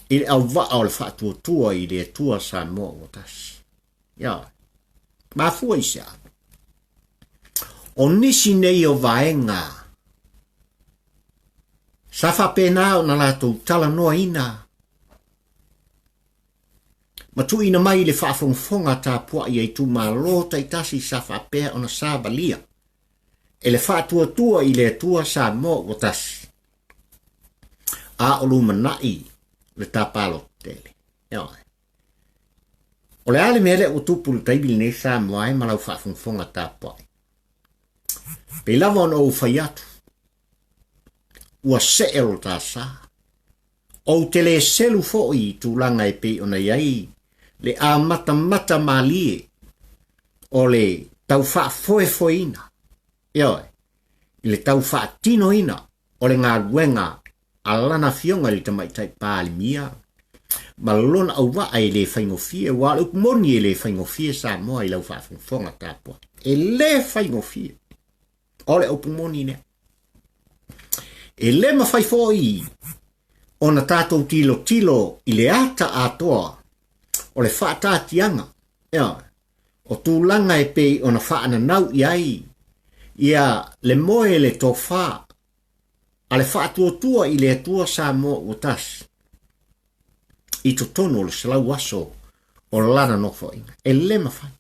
I le au vaa o le whātua I le tua sa moa o tasi. Mafua isa. O nisi nei o vaenga. Sa whapena o na lātou tala noa ina. Ma tu ina mai le whaafonga tā pua I tu malo taitasi sa whapea o na sa balia. E le whātua I le tua sa moa o tasi. A olu manai le tāpalo tele. O le ale mele o tupu le taibili nei sa moa ma lau whaafonga tā pua. Pe lava on o whaiatu. Ua seelo tā sa. O tele selu foi tūlanga e pe ona iai. Le a mata malie. O le tau wha foe ina. Le tau wha tino ina. O le ngā ruenga a lana fionga le tamaitai pāli mia. Ma lona au wa ai le whaingofie. Wa le moni e le whaingofie sa moa I lau whaafonga tāpua. E le whaingofie. O le opu moni nea. E le mawhai foi o na tātou tilo I le ata atoa o le whaatatianga. O tūlanga e pei o na whaana nau iai. Ia le moe le tōwha. A le whaatuatua I le atua sa mo o tas. I to tono le salau aso o lana nofo inga. E le mawhai.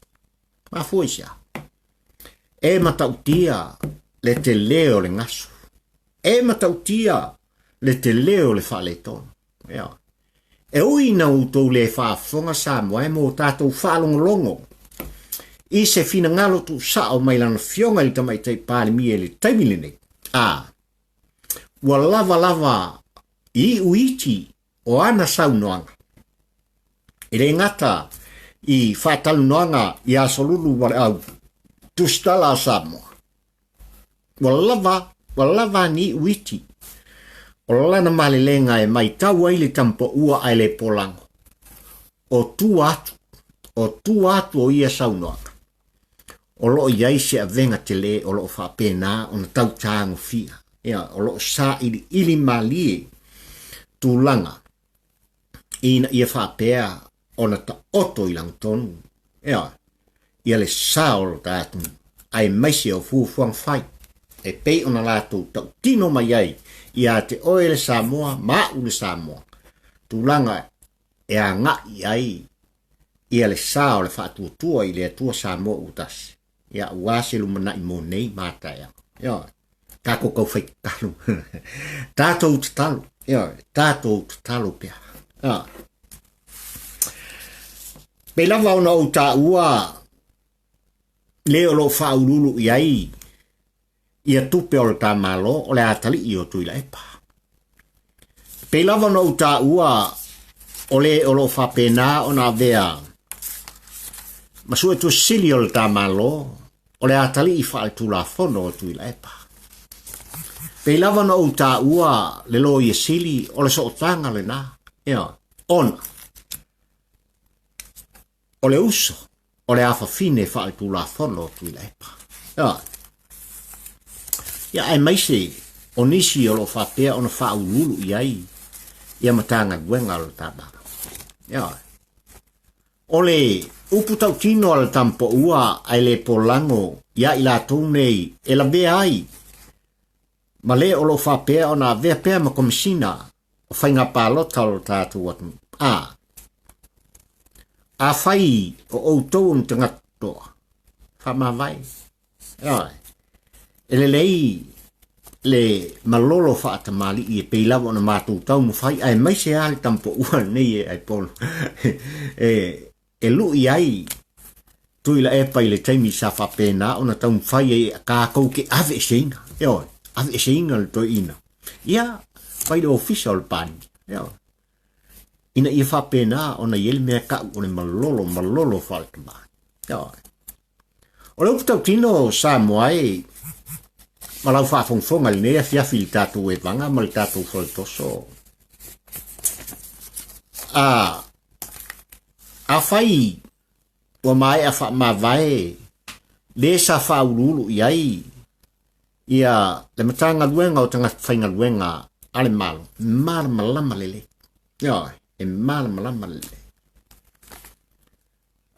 Mawhoi sia. E matautia le te leo le ngasu. E matautia le te leo le wha le tono. E ui na utou le whaafonga sa moa e mo tātou whaalongolongo. I se fina ngalo tu sao mai lana fionga I tamaitai pāle mi e le taimile nei. Ua lava I uiti o ana saunoanga. E le ngata I whātalunoanga I asolulu wale au. Tustala sa moa. Ua lava ni uiti. O lana malilenga e mai tau ai le tampo ua ai le polango. O tu atu o ia saunoanga. O loo iai se a venga te le o loo whapena o na tau tāngo fia. O loo sa ili malie tūlanga. Ina ia whapea o na ta oto I lang tonu. Ia le sa o lo tātu. Ai maise o fuafuang whai. E pei o na lātou tau tino mai ai. Ia te oe le Samoa, mau le Samoa. Tūlanga e a ngai ai. Ia le sa o le whātuatua I le atua Samoa utasi. Ia uase lumana I mo nei mātai. Kako kau whai talu. Tātou te talu. Tātou te talu pia. Pei lava ona o tā ua leo lo whaululu I ai. Ia tupe o le tā malo o le atali I o Tuilaepa. Pei lava ona o tā ua o le o lo whapena o nā vea. Masua tu sili o le tā malo o le atali I whaal tūla fono o Tuilaepa. Pei lava ona o tā ua le lo I sili o le sootanga le nā. Ona. O le uso o le afa fine whaal tūla fono o Tuilaepa. Ia ai maise o nisi o lo whapea o na whaululu I ai. Ia matanga guenga o le tābaka. O le upu tau tino al tampo ua ai le polango ia I la nei e la bea ai. Ma le o lo whapea o na vea pea ma komisina o whainga pālota o tātu watu. A whai o outou ni te ngatoa. Whamawai. Ele lei le malolo whaata mali I e peilawa o na mātou tau mo whai. Ai mai se ale tampo ua nei e ai polo. E lui ai Tuilaepa I le taimi sa whapena o na tau mwhai e kākou ke ave e seinga. Ave e seinga le toi ina. Ia, whai le official pani. Ina ia whapena o na yele mea kau o le malolo whaltama. O leo putau tino sa moai, malau whaafonfonga li nea fiafi li tātou e vanga, ma li tātou whaletoso. A whai, wa mai a wha mawai, le sa whaurulu iai, ia le matanga luenga o tanga whainga luenga, ale malo, malama lele. Ia, e malama lele.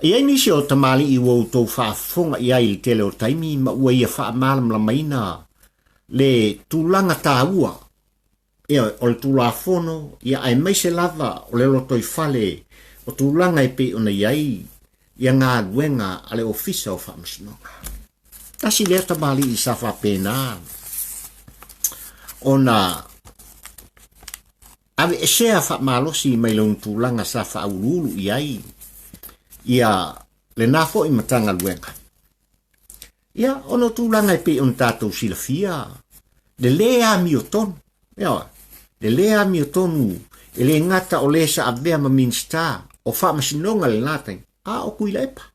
Ia nisi o tamali I wau tau whaafonga iai li tele o taimi, ma ua ia wha malama maina, le tūlanga tāua. Ia, o le tūlafono, ia ai mai se lava o le lotoi fale, o tūlanga pe ona iai, ia ngā luenga ale ofisa o whaamasinoga. Tasi lea tamali I sa whapena. Ona, ave esea whaamalosi mai laun tūlanga sa whaurulu iai, ia le nafo I matanga luenga. Ia, ono tūlanga pe on tātou silafia, le lea miotonu, ia, le lea miotonu, e le ngata o lesa avea ma minsta, o whaamasinoga le ngata, a o Tuilaepa,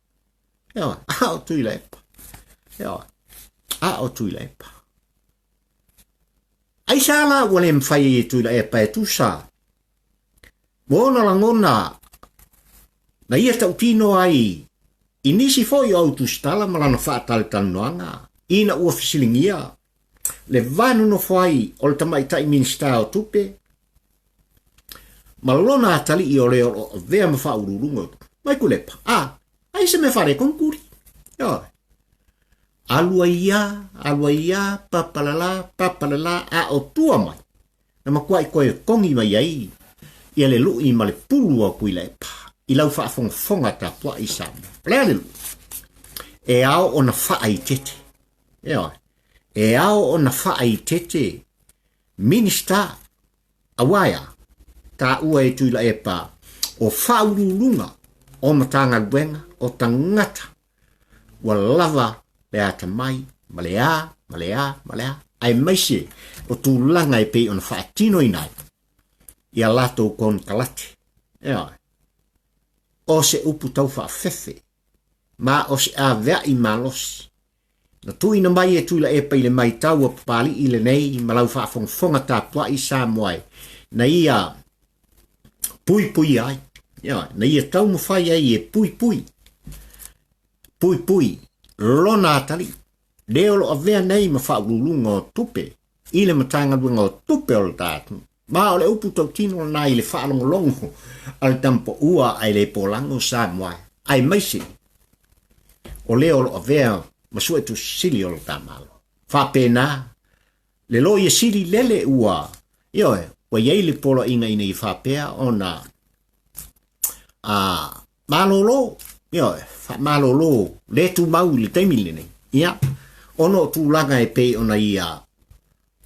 ia, a o Tuilaepa, ia, a o Tuilaepa. Ai sala wale mwhai e Tuilaepa e tusa, moona langona, na ia tau tino ai, inisi foi au tustala malana whaatale tanuanga, ina ua fisilingia, le vanu no foi o le tamaitai minsta o tupe, malona atali I o leo o vea ma whaururungo, mai kulepa, ai se me whare konkuri, alua ia, papalala, a o tua mai, na makuai koe kongi mai ai, ia le lui ma le pulu o Tuilaepa, I lau whaafonga ta pua I sama. Lea le lu. E ao o na wha I tete. E ao o na wha I tete. Minista awaya ta ua e Tuilaepa o whaurulunga o matanga luenga o tangata wa lava le ata mai malea ai maise o tūlanga e pe o na whaatino inai ia lato kon kalate. O se upu tau whaafefe, ma o se a vea I malosi. Na tui na mai e Tuilaepa I le mai tau a papali I le nei, ma lau whaafonga tā pua I sa moai. Na ia pui ai. Na ia tau mawhai ai e pui. Lona atali. Leolo a vea nei ma whaululunga o tupe. I le matanga luenga o tupe o le tātu. Ma o le upu tau tino na I le whaalongolongo al tampo ua ai le polango sa moai. Ai maisi. O leo lo avea masua tu sili o lo tamalo. Whapena. Le lo ia sili lele ua. Ioe, wa iei le polo ina I whapea o na malolo. Ioe, malolo. Le tu mau le taimile nei. Ia. Ono tu langa e pe ona ia.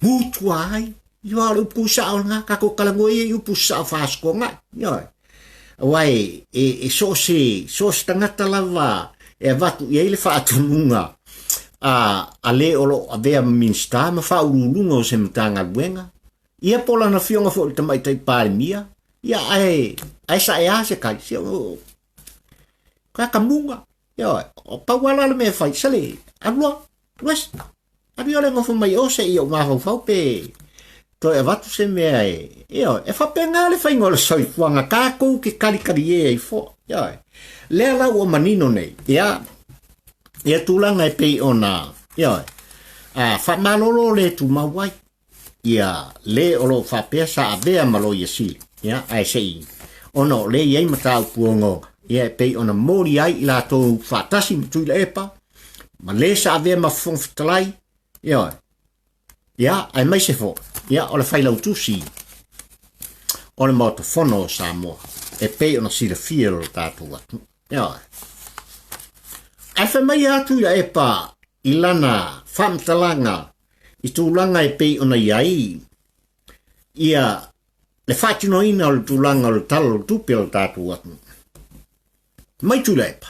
Mutua ai. Ia le upu sao nga kako kalangoe I upu sao fasko nga. Ia. Wai e so se tangata lava e vatu ia le whaatununga a le olo a vea minsta ma whaurulunga o se matanga luenga. Ia pola na fionga fo le tamaitai pāremia. Ia ai sa e ase kai. Kakamunga. Ia o pauala le me fai sale. Alua. Wes. Abi ole ngofo mai ose I o mahau pe. To e vatu se mea e. Ia, e whapenga le whaingo le soifuanga kākou ke karikari e fo. Ia, lea lau o manino nei. Ia, tūlanga e pei ona. Ia, whamalolo le tu mawai. Ia, le olo whapea sa avea malo ia sili. Ia, ai sei. Ono, le iei matau puongonga. Ia, e pei ona mori ai I la tō whatasi Tuilaepa. Ma le sa avea ma whongfitalai. Ia, ai mai se fo. Ia, o le whailau tusi. O le mauta whono sa moa. E pei ona sila fia o tātou atu. Ia. Ai whamai atu Tuilaepa I lana whamtalanga I tūlanga e pei ona iai. Ia, le whatino ina o le tūlanga o le talo o tupe o tātou atu. Mai Tuilaepa.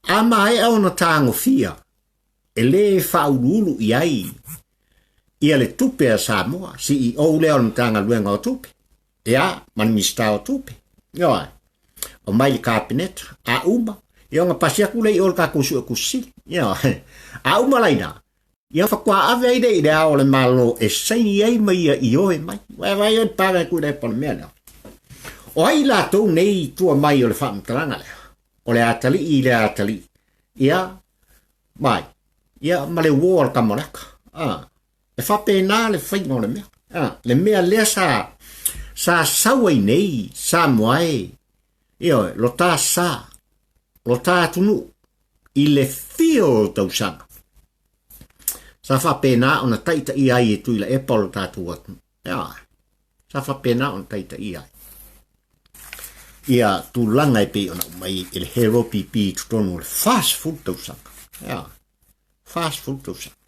A mai au na tāngo fia. E le whaurulu iai. Ia le tupe a Samoa, CEO leo na tanga luenga o tupe. Ia, manimista o tupe. Ia, o mai le kabinet, a uma, Ia nga pasia kule i ol ka kusu kusi. Ia. A umalaina. Ia whakua awe ide i rea ole malo e saini ei mai i oe mai. Wai o paga ku dai pon mea. O ai la tau nei tua mai o le whamtaranga lea. O le atali i le atali. Ia. Mai. Ia ma le war kamaraka. Le whapena le whainga o le mea. Le mea lea sa sawai nei, sa moae. Ia lo tā sa. Lo tā tunu. I le fio tau sanga. Sa whapena o na taita i ai e Tuilaepa lo tātou atu. Ia. Sa whapena o na taita i ai. Ia tūlanga e pe o na mai i le hero pipi tutonu le fast food tau sanga. Ia. Fast food tau sanga.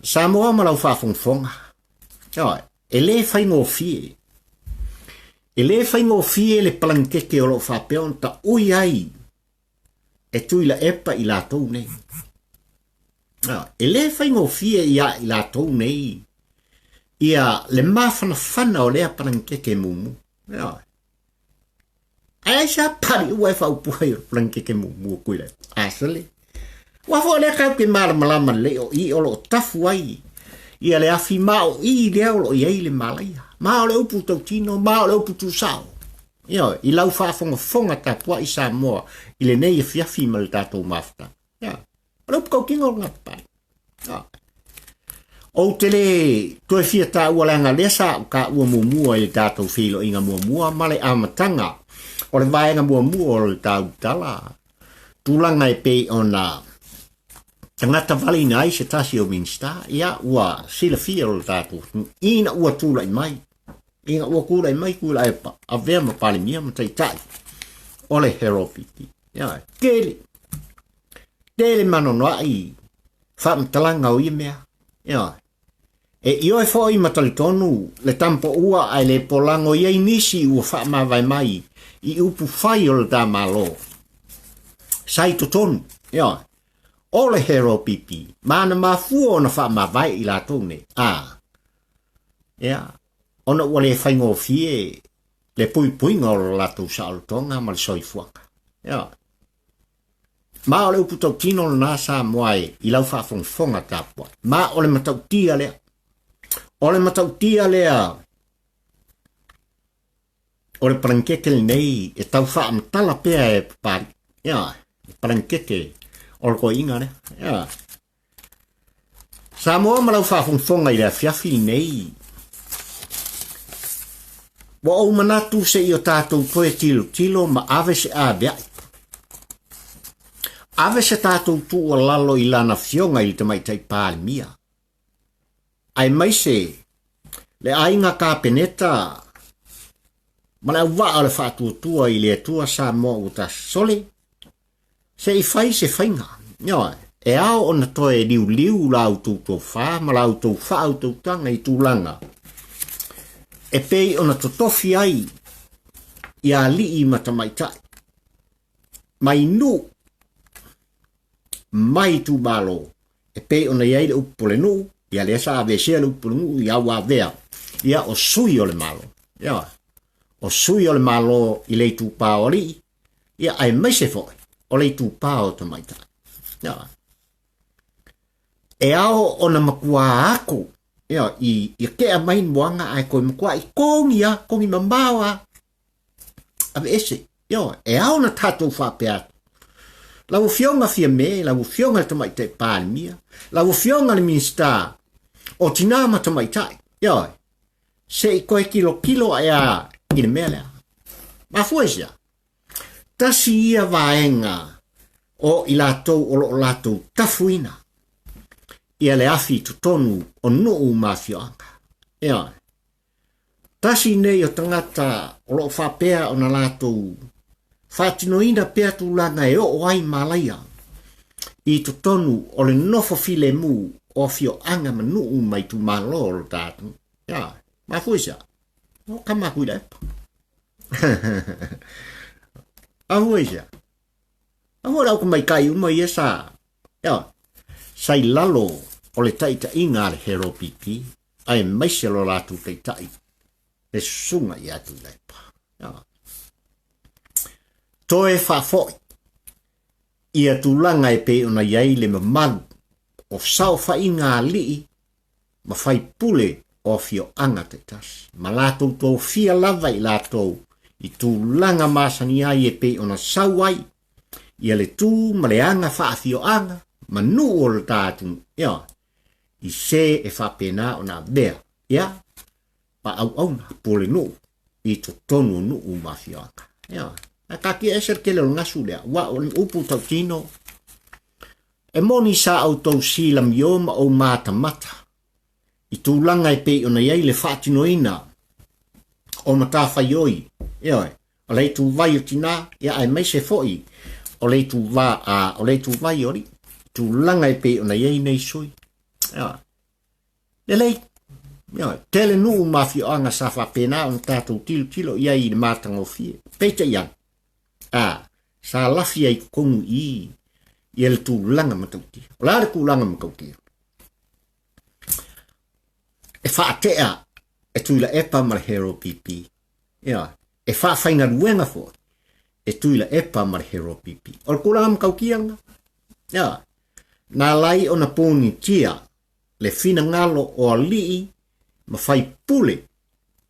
Sa moa malau whawhongwhonga. Ia. E le whaingo fie. E le whaingo fie le palanikeke o lo whapea on ta ui ai. E Tuilaepa i lātou nei. E le whaingo fie ia i lātou nei. Ia le mawhana o lea palanikeke mumu. Ia. Ai sa pari ua e whaupuai o palanikeke mumu o kuile. Asale. Wafo le kau ke malama le o i o lo tafu ai. Ia le afi mao i lea o lo i ei le malaia. Mao le upu tau tino, mao le upu tu sao. Ia, i lau whafonga tapua i sa moa. I le nei e fiafi ma le tātou mafta. Ia, le upu kau kingo ngā pai. Ia. O te le, toi fia tā ua langa lesa, ka ua muamua i le tātou whilo inga muamua, ma le amatanga. O le vaenga muamua o le tāu tala. Tūlanga e pei o na tangata vali nai se tasi o minsta, ia ua sila fia o le tātou. Ina ua tūla i mai. Ina ua kūla i mai kūla e pa. A vea ma pali mia ma tai tai. O le hero piti. Ia, kele. Tele manonoa i. Whamtalanga o i mea. Ia. E io e fo i matalitonu. Le tampo ua ai le polango i ei nisi ua whama vai mai. I upu whai o le tā malo. Sai to tonu. Ia. O le hero pipi. Mana mafua o na whama vai i la tone. Ia. Ona ua le whaingo fie. Le pui ngā o la tau sa alotonga ma le soifuaka. Ia. Ma o le upu tau tino le nasa moai i lau whawhongwhonga tāpua. Ma o le matau tia lea. O le matau tia lea. O le palanikeke nei e tau whaamtala pea e pari. Ia. Palanikeke. O le koe inga ne. Ia. Sa moa ma lau whawhongwhonga i le fiafi nei. Wa o manatu se i o tātou koe tilo ma ave se a bea. Ave se tātou tu o lalo i lana fionga i te maitai pāli mia. Ai mai se, le ainga ka peneta, mana waa le whātua i le tua sa mo o ta sole, se i whai se whainga. E ao o na toe liu lau tūtou whā, ma lau tau whā au tau tanga i tūlanga. E pei o na totofi ai, i a li i matamaitai. Mai nu, mai tu balo, e pei o na iai le upole nu, i a le sa ave sea le upole nu, i a wavea, i a o sui o le malo. Ia, o sui o le malo i le tu paoli, i a ai maise foi, o le tu pao tamaitai. Ia. E ao o na makua ako, ia, i kea main moanga ai koe makua, i kongi mambawa, ave ese, ia, e ao na tatou whapea. Lau fionga fia me, lau fionga tamaitai pāni mia, lau fionga le minsta, o tinama tamaitai, ia, se i koe kilo ea, i le mea lea. Ma fuesia, tasi ia vaenga, o i lātou o lo lātou tafuina, ia le afi tutonu o nuu mafioanga. Ia. Tasi nei o tangata o lo whapea o na lātou whātinoina pea tūlanga e o ai malaia i tutonu o le nofo file mu o fio anga ma nuu mai tu malo o lo tātou. Ia. Ma fuisa. O kama Tuilaepa. A fuisa. A fuisa au kumai kai uma i esa. Ia. Sai lalo o le taita inga le hero pipi, ai maise lo latu te tai, e sunga i atu leipa. toe whafoi. Ia tūlanga e pe ona iai le mamalu o sao whai ngā lii ma whai pule o fio anga te tas. Ma lātou tō fia lava i lātou i tūlanga masani ai e pe ona sau ai. Ia le tū ma le anga whaafio anga ma nu o le tātu. Ia, i se e whapena ona bea. Ia, pa au auna pole nu i to tonu nu u mafio anga. Ia, a kaki e ser kele o ngasu lea. Wa o upu tau tino. E moni sa au tau sila mioma o mata mata. I tūlanga e pe ona iai le whaatinoina o mata whaioi. Ia, o lei tū vai o tina, ia ai mai se foi. O lei tū vai ori. Tūlanga e pe ona iai nei sui. Ia, le lei. Ia, tele nuu mafio anga sa whapena on tātou tilo iai i matanga o fie. Peita ian. Sa lafi ai kongu i le tūlanga matauti. O la le tūlanga matauti. E whaatea e Tuilaepa ma le hero pipi. Ia, e whaawhainga ruenga fo. E Tuilaepa ma le hero pipi. O le kūlanga mataukianga. Ia, nā lai o na pōni tia le whina ngalo o a lii ma whai pule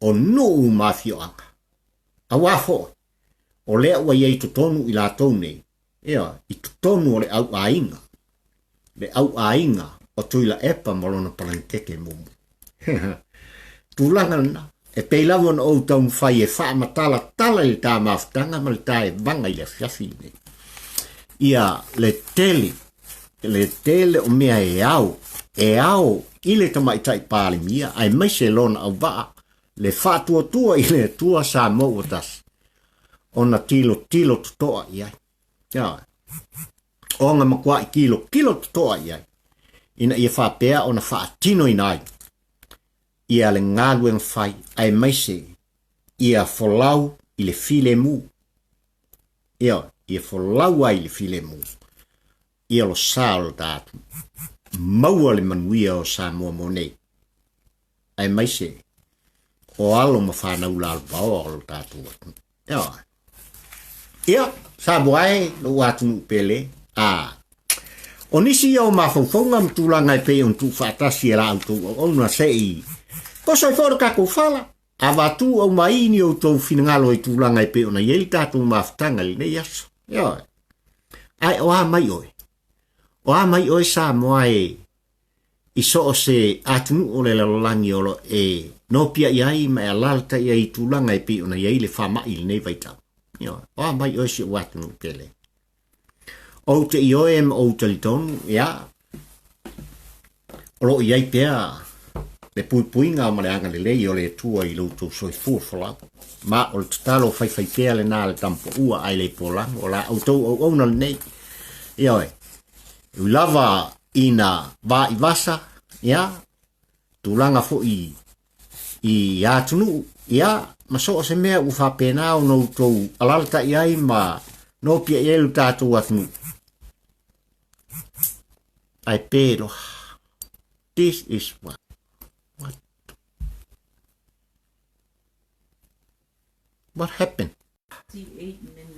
o nuu mafio anga. A wafo. O lea ua iei tonu i lātou nei. Ia, i tonu o le au ainga. Le au ainga o Tuilaepa malona palanikeke mumu. Tūlanga na. E peilawa na ou tau mwhai e wha matala tala i tā maftanga ma le tā e vanga i le fiafi nei. Ia, le tele o mea e au, i le tamaitai pāle mia, ai mai se lona au vaa, le wha tua i le tua sa mou o tas. Ona tilo tutoa iai. Ia. Onga makua i kilo tutoa iai. Ina ia whapea ona whaatino inai. Ia le ngālueng whai ai maise. Ia folau i le file mu. Ia folau ai le file mu. Ia lo sao tātu. Maua le manuia o sa mua monei. Ai maise. O alo ma whanau la albao o lo tātu. Ia. Ia, sa boai lo watu pele. O nisi au mawhauwhaunga mtulanga e pe on tu whaatasi e la auto o na sei. Ko sai fora kako fala. A watu au maini o tau whinangalo e tūlanga e pe ona ieli tātou mawhtanga li nei aso. Ia. Ai o a mai oi. O a mai oi sa moai i so o se atunu o le lalolangi olo e no pia iai ma e lalta iai tūlanga e pe ona ieli whama ili nei vaitau. Ia. O a mai oi si watunu pele. O te ioem o te litonu, ia. Olo iai pea le puipuinga o maleanga le lei o le tua i loutou soi fuafolau. Ma o le tatalo whai pea le nā le tampo ua ai le polang o la autou au auna le nei. Ia oi. Ui lava ina va i vasa, ia. Tūlanga fo i atunu, ia. Ma so o se mea u whapena o nou tou alalta iai ma no pia ielu tātou atunu. I paid. This is what happened. 8 minutes.